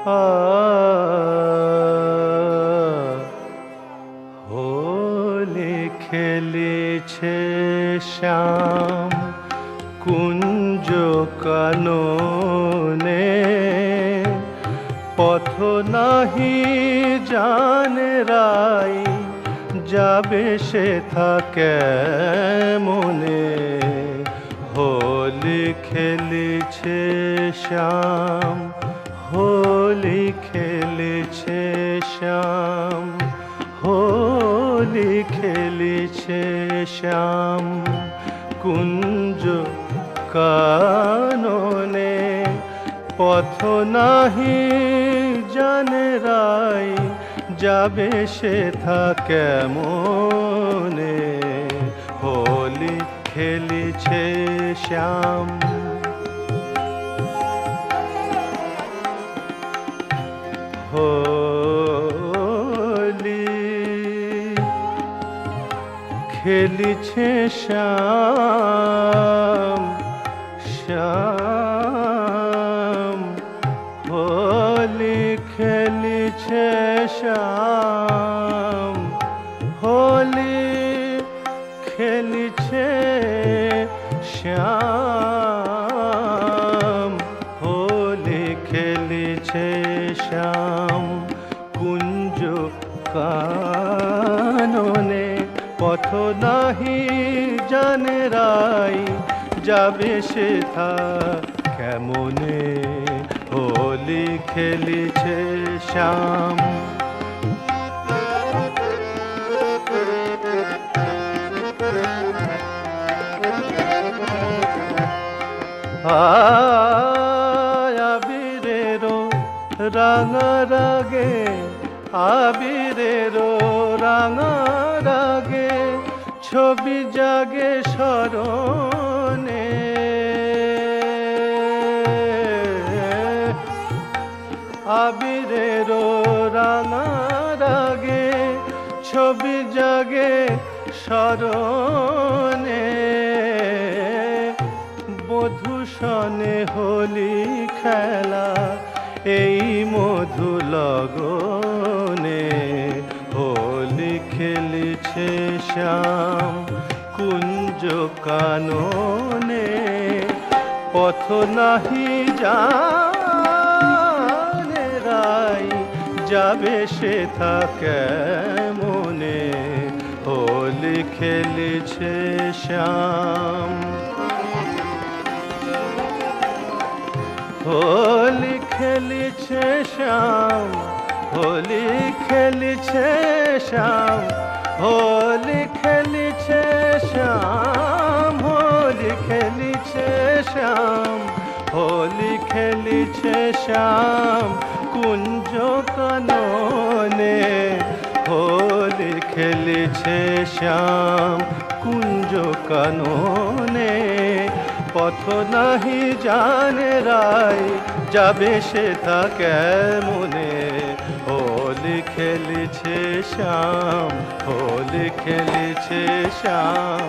আ হোলি খেলেছে শ্যাম কুঞ্জ কাননে, পথ নাহি জানে রাই, যাবে সেথা কেমনে। হোলি খেলেছে শ্যাম, হোলি খেলেছে শ্যাম, হোলি খেলেছে শ্যাম কুঞ্জ কাননে, পথ নাহি জানে রাই, যাবে সেথা কেমনে। হোলি খেলেছে শ্যাম। হোলি খেলেছে শ্যাম, শ্যাম হোলি খেলেছে শ্যাম, হোলি খেলেছে শ্যাম, হোলি খেলেছে শ্যাম কুঞ্জ কাননে, পথ নাহি জানে রাই, যাবে সেথা কেমনে। হোলি খেলেছে শ্যাম। আবিরেরো রাঙা রাগে, আবিরেরো রাঙা রাগে, ছবি জাগে স্মরণে। আবিরেরো রাঙা রাগে, ছবি জাগে স্মরণে। বধূষণে হোলি খেলা এই মধু লগনে, হোলি খেলেছে শ্যাম কুঞ্জ কাননে, পথ নাহি জানে রাই, যাবে সেথা কেমনে। হোলি খেলেছে শ্যাম। হোলি খেলেছে শ্যাম, হোলি খেলেছে শ্যাম, হোলি খেলেছে শ্যাম, হোলি খেলেছে শ্যাম, হোলি খেলেছে শ্যাম কুঞ্জ কাননে, হোলি খেলেছে শ্যাম কুঞ্জ কাননে, পথ নাহি জানে রাই, যাবে সেথা কেমনে। হোলি খেলেছে শ্যাম, হোলি খেলেছে শ্যাম,